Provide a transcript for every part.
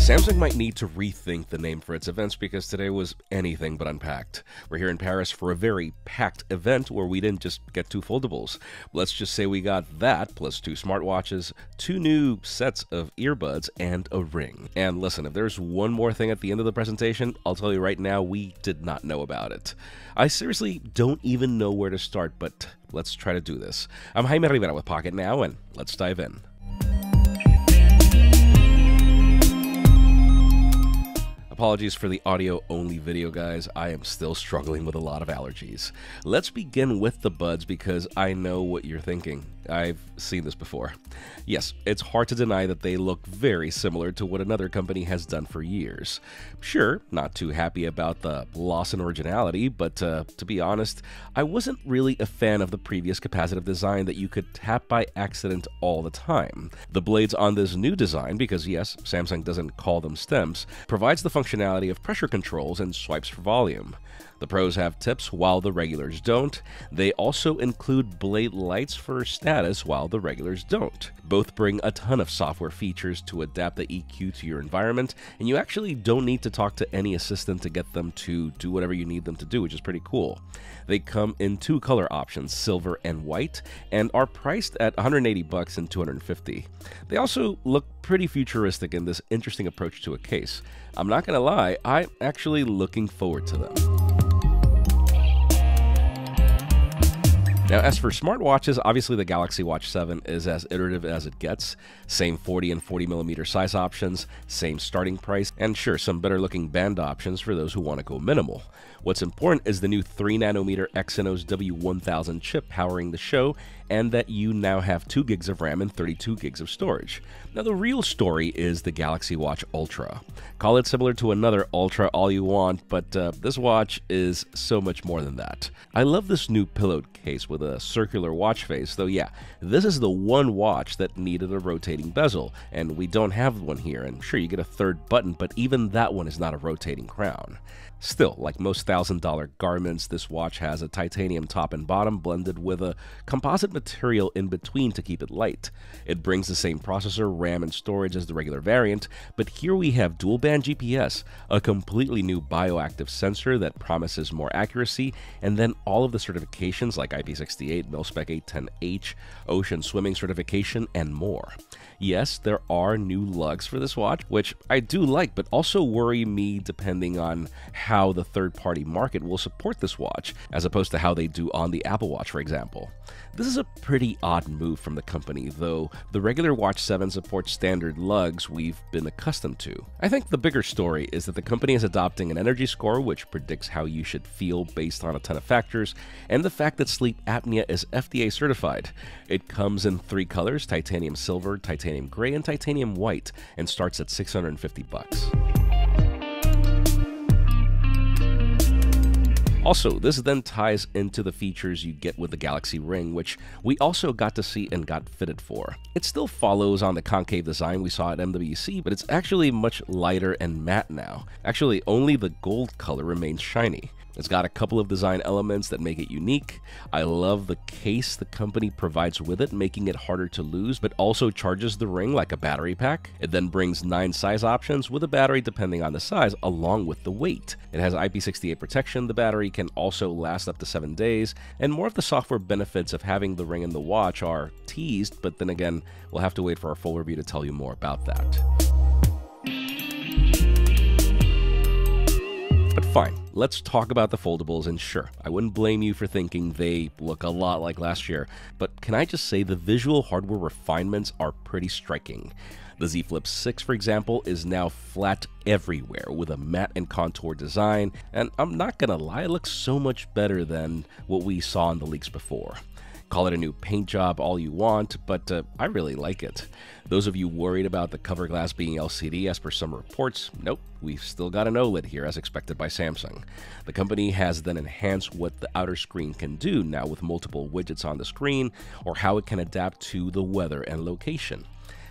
Samsung might need to rethink the name for its events because today was anything but unpacked. We're here in Paris for a very packed event where we didn't just get 2 foldables. Let's just say we got that plus 2 smartwatches, 2 new sets of earbuds, and a ring. And listen, if there's one more thing at the end of the presentation, I'll tell you right now, we did not know about it. I seriously don't even know where to start, but let's try to do this. I'm Jaime Rivera with Pocket Now, and let's dive in. Apologies for the audio-only video, guys. I am still struggling with a lot of allergies. Let's begin with the buds because I know what you're thinking. I've seen this before. Yes, it's hard to deny that they look very similar to what another company has done for years. Sure, not too happy about the loss in originality, but to be honest, I wasn't really a fan of the previous capacitive design that you could tap by accident all the time. The blades on this new design, because yes, Samsung doesn't call them stems, provides the functionality of pressure controls and swipes for volume. The pros have tips while the regulars don't. They also include blade lights for status while the regulars don't. Both bring a ton of software features to adapt the EQ to your environment, and you actually don't need to talk to any assistant to get them to do whatever you need them to do, which is pretty cool. They come in 2 color options, silver and white, and are priced at $180 and $250. They also look pretty futuristic in this interesting approach to a case. I'm not gonna lie, I'm actually looking forward to them. Now, as for smartwatches, obviously the Galaxy Watch 7 is as iterative as it gets. Same 40 and 40mm size options, same starting price, and sure, some better looking band options for those who want to go minimal. What's important is the new 3nm Exynos W1000 chip powering the show, and that you now have 2 gigs of RAM and 32 gigs of storage. Now, the real story is the Galaxy Watch Ultra. Call it similar to another Ultra all you want, but this watch is so much more than that. I love this new pillowed case with a circular watch face, though yeah, this is the one watch that needed a rotating bezel, and we don't have one here, and sure, you get a 3rd button, but even that one is not a rotating crown. Still, like most $1,000 garments, this watch has a titanium top and bottom blended with a composite material in between to keep it light. It brings the same processor, RAM, and storage as the regular variant, but here we have dual-band GPS, a completely new bioactive sensor that promises more accuracy, and then all of the certifications like IP68, MilSpec 810H, Ocean Swimming certification, and more. Yes, there are new lugs for this watch, which I do like, but also worry me depending on how the third-party market will support this watch, as opposed to how they do on the Apple Watch, for example. This is a pretty odd move from the company, though the regular Watch 7 supports standard lugs we've been accustomed to. I think the bigger story is that the company is adopting an energy score which predicts how you should feel based on a ton of factors, and the fact that sleep apnea is FDA certified. It comes in 3 colors, titanium silver, titanium gray, and titanium white, and starts at $650. Also, this then ties into the features you get with the Galaxy Ring, which we also got to see and got fitted for. It still follows on the concave design we saw at MWC, but it's actually much lighter and matte now. Actually, only the gold color remains shiny. It's got a couple of design elements that make it unique. I love the case the company provides with it, making it harder to lose, but also charges the ring like a battery pack. It then brings 9 size options with a battery depending on the size, along with the weight. It has IP68 protection, the battery can also last up to 7 days, and more of the software benefits of having the ring and the watch are teased, but then again, we'll have to wait for our full review to tell you more about that. But fine, let's talk about the foldables, and sure, I wouldn't blame you for thinking they look a lot like last year, but can I just say the visual hardware refinements are pretty striking. The Z Flip 6, for example, is now flat everywhere with a matte and contour design, and I'm not gonna lie, it looks so much better than what we saw in the leaks before. Call it a new paint job all you want, but I really like it. Those of you worried about the cover glass being LCD as per some reports, nope, we've still got an OLED here as expected by Samsung. The company has then enhanced what the outer screen can do now with multiple widgets on the screen, or how it can adapt to the weather and location.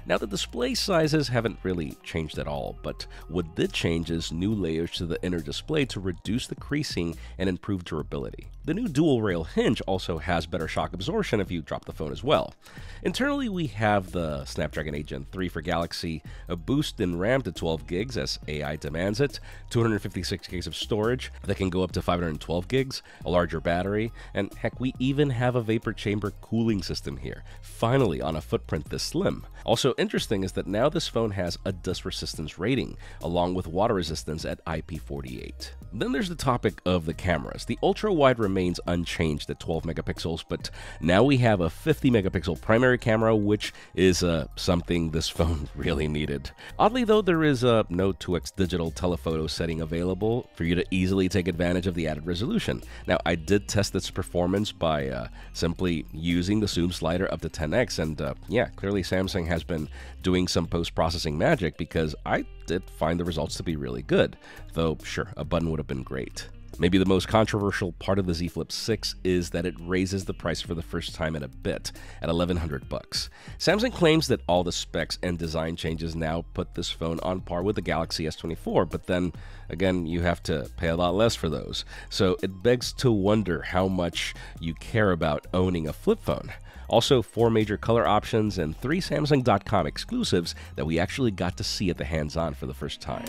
Now, the display sizes haven't really changed at all, but what did change is new layers to the inner display to reduce the creasing and improve durability. The new dual rail hinge also has better shock absorption if you drop the phone as well. Internally, we have the Snapdragon 8 Gen 3 for Galaxy, a boost in RAM to 12 gigs as AI demands it, 256 gigs of storage that can go up to 512 gigs, a larger battery, and heck, we even have a vapor chamber cooling system here, finally on a footprint this slim. Also interesting is that now this phone has a dust resistance rating, along with water resistance at IP48. Then there's the topic of the cameras. The ultra-wide remains unchanged at 12 megapixels, but now we have a 50 megapixel primary camera, which is something this phone really needed. Oddly though, there is no 2x digital telephoto setting available for you to easily take advantage of the added resolution. Now, I did test its performance by simply using the zoom slider up to 10x, and yeah, clearly Samsung has been doing some post-processing magic, because I did find the results to be really good, though sure, a button would have been great. Maybe the most controversial part of the Z Flip 6 is that it raises the price for the first time in a bit, at $1,100. Samsung claims that all the specs and design changes now put this phone on par with the Galaxy S24, but then again, you have to pay a lot less for those. So it begs to wonder how much you care about owning a flip phone. Also, 4 major color options and 3 Samsung.com exclusives that we actually got to see at the hands-on for the first time.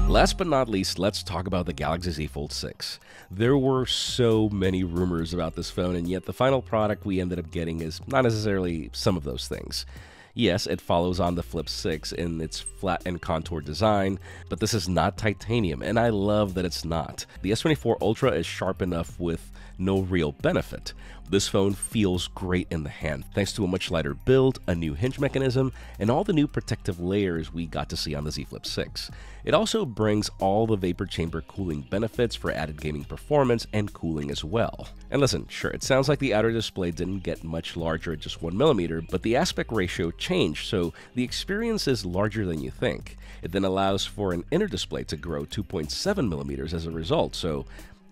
Last but not least, let's talk about the Galaxy Z Fold 6. There were so many rumors about this phone, and yet the final product we ended up getting is not necessarily some of those things. Yes, it follows on the Flip 6 in its flat and contour design, but this is not titanium, and I love that it's not. The S24 Ultra is sharp enough with no real benefit. This phone feels great in the hand, thanks to a much lighter build, a new hinge mechanism, and all the new protective layers we got to see on the Z Flip 6. It also brings all the vapor chamber cooling benefits for added gaming performance and cooling as well. And listen, sure, it sounds like the outer display didn't get much larger at just 1mm, but the aspect ratio changed, so the experience is larger than you think. It then allows for an inner display to grow 2.7mm as a result, so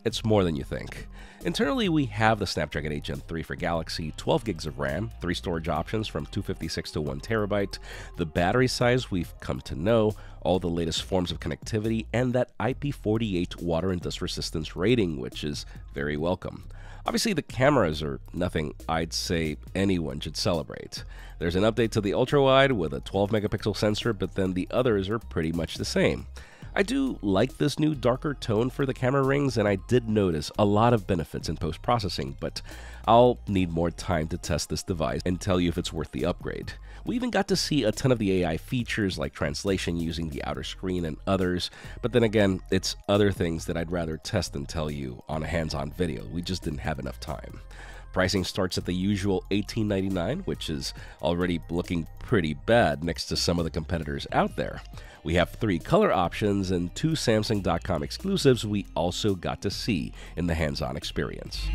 it's more than you think. Internally, we have the Snapdragon 8 Gen 3 for Galaxy, 12 gigs of RAM, 3 storage options from 256 to 1 terabyte, the battery size we've come to know, all the latest forms of connectivity, and that IP48 water and dust resistance rating, which is very welcome. Obviously, the cameras are nothing I'd say anyone should celebrate. There's an update to the ultra-wide with a 12 megapixel sensor, but then the others are pretty much the same. I do like this new darker tone for the camera rings, and I did notice a lot of benefits in post-processing, but I'll need more time to test this device and tell you if it's worth the upgrade. We even got to see a ton of the AI features like translation using the outer screen and others, but then again, it's other things that I'd rather test and tell you on a hands-on video. We just didn't have enough time. Pricing starts at the usual $18.99, which is already looking pretty bad next to some of the competitors out there. We have 3 color options and 2 Samsung.com exclusives we also got to see in the hands-on experience.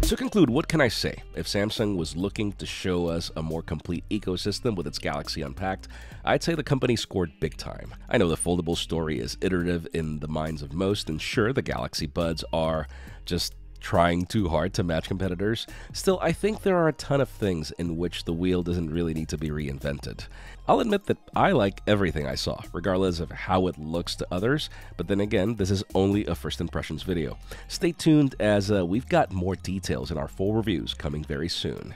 To conclude, what can I say? If Samsung was looking to show us a more complete ecosystem with its Galaxy Unpacked, I'd say the company scored big time. I know the foldable story is iterative in the minds of most, and sure, the Galaxy Buds are just trying too hard to match competitors. Still, I think there are a ton of things in which the wheel doesn't really need to be reinvented. I'll admit that I like everything I saw, regardless of how it looks to others, but then again, this is only a first impressions video. Stay tuned as we've got more details in our full reviews coming very soon.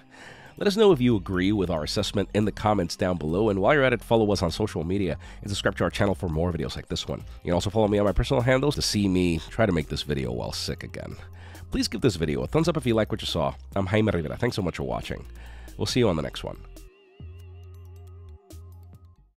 Let us know if you agree with our assessment in the comments down below, and while you're at it, follow us on social media and subscribe to our channel for more videos like this one. You can also follow me on my personal handles to see me try to make this video while sick again. Please give this video a thumbs up if you like what you saw. I'm Jaime Rivera. Thanks so much for watching. We'll see you on the next one.